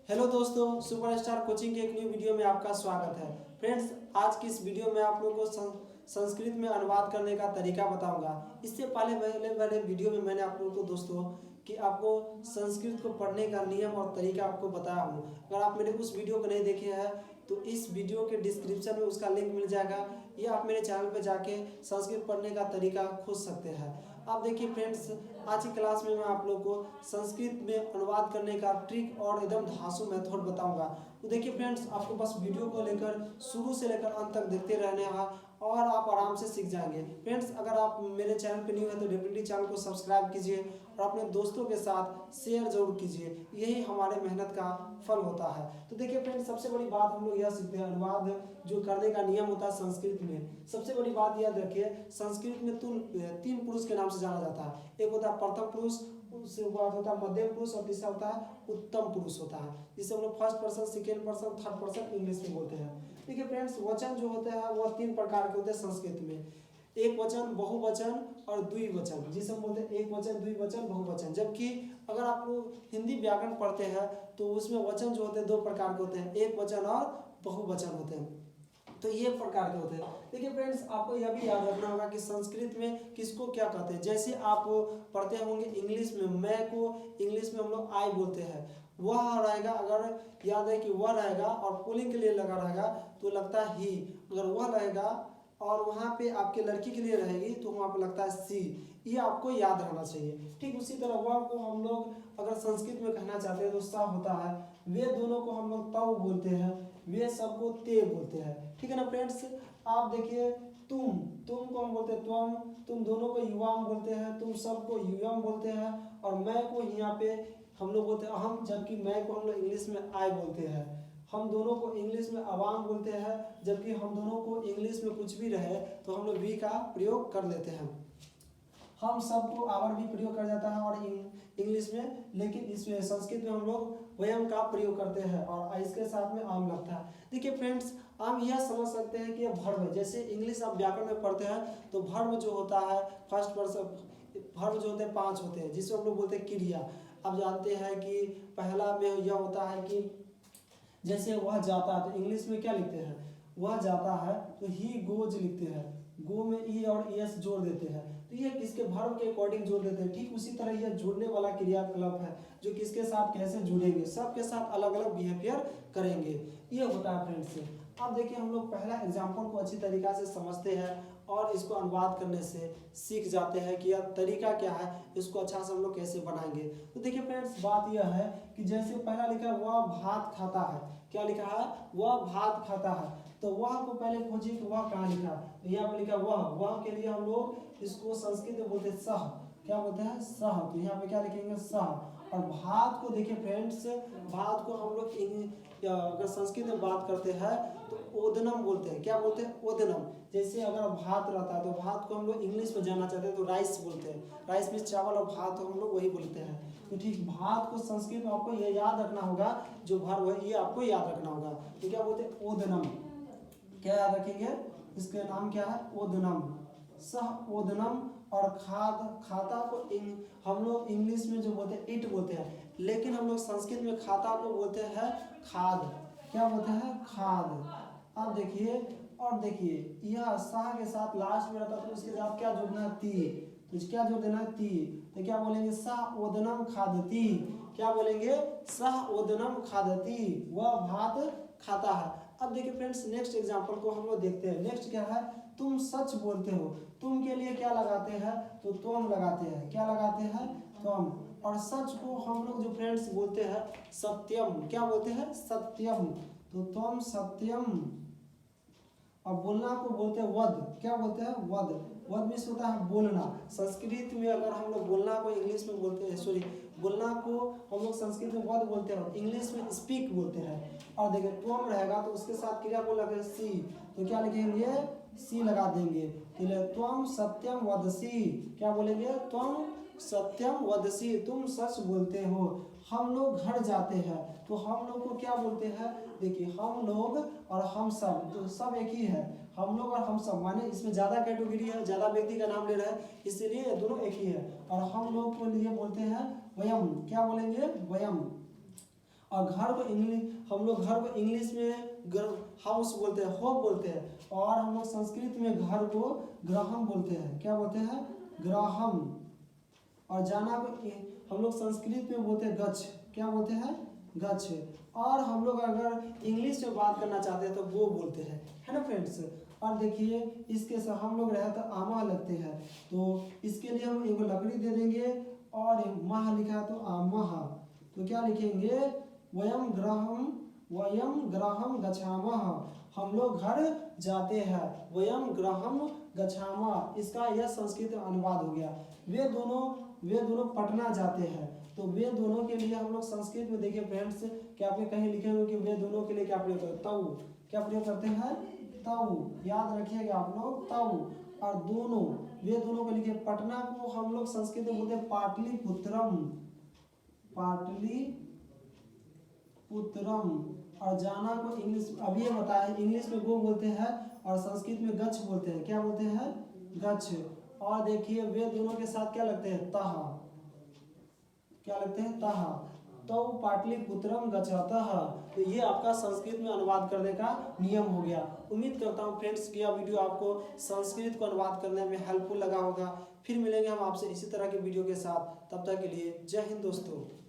Hello दोस्तों, superstar coaching के एक न्यू वीडियो में आपका स्वागत है। फ्रेंड्स, आज की इस वीडियो में आप लोगों को संस्कृत में अनुवाद करने का तरीका बताऊंगा। इससे पहले वाले वीडियो में मैंने आप लोगों को दोस्तों कि आपको संस्कृत को पढ़ने का नियम और तरीका आपको बताया हूँ। अगर आप मेरे उस वीडियो को नहीं देखे हैं तो इस वीडियो के डिस्क्रिप्शन में उसका लिंक मिल जाएगा, या आप मेरे चैनल पर जाके संस्कृत पढ़ने का तरीका खोज सकते हैं। आप देखिए फ्रेंड्स, आज की क्लास में मैं आप लोगों को संस्कृत में अनुवाद करने का ट्रिक और एकदम धांसू मेथड बताऊंगा। तो देखिए फ्रेंड्स, आपको बस वीडियो को लेकर शुरू से लेकर अंत तक देखते रहने हैं और आप आराम से सीख जाएंगे। फ्रेंड्स, अगर आप मेरे चैनल पर न्यू है तो डेफिनेटली चैनल को सब्सक्राइब कीजिए और अपने दोस्तों के साथ शेयर जरूर कीजिए, यही हमारे मेहनत का फल होता है। तो देखिए फ्रेंड्स, सबसे बड़ी बात हम लोग यह सीखते हैं, अनुवाद जो करने का नियम होता है संस्कृत में। सबसे बड़ी बात याद रखिए, संस्कृत में तीन पुरुष के नाम से जाना जाता है। एक होता है प्रथम पुरुष, उसके बाद होता है मध्यम पुरुष और तीसरा होता है उत्तम पुरुष होता है, जिसे हम लोग first person, second person, third person English में बोलते हैं। देखिए फ्रेंड्स, वचन जो होते हैं वह तीन प्रकार के होते हैं संस्कृत में। एक वचन, बहुवचन और द्विवचन, जिसे हम बोलते हैं एक वचन, द्विवचन, बहुवचन। जबकि अगर आप लोग हिंदी व्याकरण पढ़ते हैं तो उसमें वचन जो होते हैं दो प्रकार के होते हैं, एक वचन और बहुवचन होते हैं। तो ये प्रकार के होते हैं। देखिए फ्रेंड्स, आपको यह भी याद रखना होगा कि संस्कृत में किसको क्या कहते हैं। जैसे आप पढ़ते होंगे इंग्लिश में, मैं को इंग्लिश में हम लोग आई बोलते हैं, वह रहेगा। अगर याद है कि वह रहेगा और पुल्लिंग के लिए लगा रहेगा तो लगता है ही। अगर वह रहेगा और वहाँ पे आपके लड़की के लिए रहेगी तो वहाँ पे लगता है सी। ये आपको याद रहना चाहिए। ठीक उसी तरह वह को हम लोग अगर संस्कृत में कहना चाहते हैं तो सा होता है। वे दोनों को हम लोग तव बोलते हैं, वे सबको ते बोलते हैं। ठीक है ना फ्रेंड्स। आप देखिए, तुम को हम बोलते हैं तुम दोनों को युवाम बोलते हैं, तुम सबको युवम बोलते हैं। और मैं को यहाँ पे हम लोग बोलते हैं अहम, जबकि मैं को हम लोग इंग्लिश में आई बोलते हैं। हम दोनों को इंग्लिश में अवाम बोलते हैं, जबकि हम दोनों को इंग्लिश में कुछ भी रहे तो हम लोग वी का प्रयोग कर लेते हैं। हम सबको आवर भी प्रयोग कर जाता है और इंग्लिश में, लेकिन इसमें संस्कृत में हम लोग वयम का प्रयोग करते हैं और इसके साथ में आम लगता है। देखिए फ्रेंड्स, हम यह समझ सकते हैं कि यह भर्व है। जैसे इंग्लिश आप व्याकरण में पढ़ते हैं तो भर्व जो होता है फर्स्ट पर्सन, भर्व जो होते हैं 5 होते हैं, जिसको हम लोग बोलते हैं क्रिया। आप जानते हैं कि पहला में यह होता है कि जैसे वह जाता है तो इंग्लिश में क्या लिखते हैं, वह जाता है तो ही गोज लिखते हैं, गो में ई और एस जोड़ देते हैं। तो ये किसके भर्व के अकॉर्डिंग जोड़ देते हैं। ठीक उसी तरह यह जुड़ने वाला क्रियाकलाप है जो किसके साथ कैसे जुड़ेंगे, सबके साथ अलग अलग बिहेवियर करेंगे, ये होता है फ्रेंड्स। अब देखिए, हम लोग पहला एग्जाम्पल को अच्छी तरीका से समझते हैं और इसको अनुवाद करने से सीख जाते हैं कि यह तरीका क्या है, इसको अच्छा से हम लोग कैसे बनाएंगे। तो देखिए फ्रेंड्स, बात यह है कि जैसे पहला लिखा है वह भात खाता है। क्या लिखा है, वह भात खाता है। तो वह को पहले खोजिए कि वह कहाँ लिखा है। तो यहाँ पे लिखा वह के लिए हम लोग इसको संस्कृत में बोलते हैं सह। क्या बोलते हैं, सह। तो यहाँ पे क्या लिखेंगे, सह। और भात को देखिए फ्रेंड्स, भात को हम लोग अगर संस्कृत में बात करते हैं तो ओदनम बोलते हैं। क्या बोलते हैं, ओदनम। जैसे अगर भात रहता है तो भात को हम लोग इंग्लिश में जानना चाहते हैं तो राइस बोलते हैं। राइस में चावल और भात हम लोग वही बोलते हैं। तो ठीक, भात को संस्कृत में आपको ये याद रखना होगा, जो भर्व है ये आपको याद रखना होगा। तो क्या बोलते हैं, ओदनम। क्या याद रखेंगे, इसके नाम क्या है, ओदनम, सह ओदनम। और खाता को हम लोग इंग्लिश में जो बोलते हैं इट बोलते हैं, लेकिन हम लोग संस्कृत में खाता को बोलते हैं खाद। क्या बोलते हैं, खाद। अब देखिए, और देखिए यह सह के साथ लास्ट में रहता है तो उसके साथ क्या जोड़ना है, ती। तो क्या जोड़ देना है, ती। तो क्या बोलेंगे, सह ओदनम खादती। क्या बोलेंगे, सह ओदनम खादती, वह भात खाता है। अब देखिए फ्रेंड्स, नेक्स्ट एग्जांपल को हम लोग देखते हैं। नेक्स्ट क्या है, तुम सच बोलते हो। तुम के लिए क्या लगाते हैं, तो तुम लगाते हैं। क्या लगाते हैं, तुम। और सच को हम लोग जो फ्रेंड्स बोलते हैं सत्यम। क्या बोलते हैं, सत्यम। तो तुम सत्यम। और बोलना को बोलते हैं वद। क्या बोलते हैं, वद। वद मीन्स होता है बोलना। संस्कृत में अगर हम लोग बोलना को इंग्लिश में बोलते हैं, सॉरी, बोलना को हम लोग संस्कृत में वद बोलते हैं, इंग्लिश में स्पीक बोलते हैं। और देखिए तुम रहेगा तो उसके साथ क्रिया को लगे सी। तो क्या लिखेंगे, सी लगा देंगे। तो तुम सत्यम वदसी। क्या बोलेंगे, तुम सत्यम वदसी, तुम सच बोलते हो। हम लोग घर जाते हैं तो हम लोग को क्या बोलते हैं, देखिए हम लोग और हम सब, तो सब एक ही है। हम लोग और हम सब माने इसमें ज़्यादा कैटेगरी है, ज़्यादा व्यक्ति का नाम ले रहा है, इसलिए दोनों एक ही है। और हम लोग को लिए बोलते हैं वयम। क्या बोलेंगे, वयम। और घर को इंग्लिश हम लोग घर को इंग्लिश में हाउस बोलते हैं, होम बोलते हैं, और हम लोग संस्कृत में घर को ग्रहम बोलते हैं। क्या बोलते हैं? ग्रहम। और जाना को हम लोग संस्कृत में बोलते हैं गच्छ। क्या बोलते हैं? गच्छ। और हम लोग अगर इंग्लिश में बात करना चाहते हैं तो वो बोलते हैं, है ना फ्रेंड्स। और देखिए इसके साथ हम लोग रहे तो आमा लगते हैं, तो इसके लिए हम एक लकड़ी दे देंगे और माह लिखा है तो आमह, तो क्या लिखेंगे? वयम ग्रहम गच्छामः, हम लोग घर जाते हैं। वयम ग्रहम गच्छामः, इसका यह संस्कृत अनुवाद हो गया। वे दोनों पटना जाते हैं, तो वे दोनों के लिए हम लोग संस्कृत में देखिए फ्रेंड्स, क्या आपने कहीं लिखे हो कि वे दोनों के लिए क्या प्रयोग करते? तऊ। क्या प्रयोग करते हैं? तऊ। याद रखिएगा आप लोग, तऊ। और दोनों, वे दोनों को लिखे। पटना को हम लोग संस्कृत में बोलते हैं पाटलिपुत्रम, पाटलिपुत्रम। और जाना को इंग्लिश अभी ये बताया, इंग्लिश में वो बोलते हैं और संस्कृत में गच्छ बोलते हैं। क्या बोलते हैं? गच्छ। और देखिए वे दोनों के साथ क्या लगते हैं? तह। क्या लगते हैं? तह। तो पाटलिपुत्रम गच्छतः। तो ये आपका संस्कृत में अनुवाद करने का नियम हो गया। उम्मीद करता हूँ फ्रेंड्स कि यह वीडियो आपको संस्कृत को अनुवाद करने में हेल्पफुल लगा होगा। फिर मिलेंगे हम आपसे इसी तरह के वीडियो के साथ, तब तक के लिए जय हिंद दोस्तों।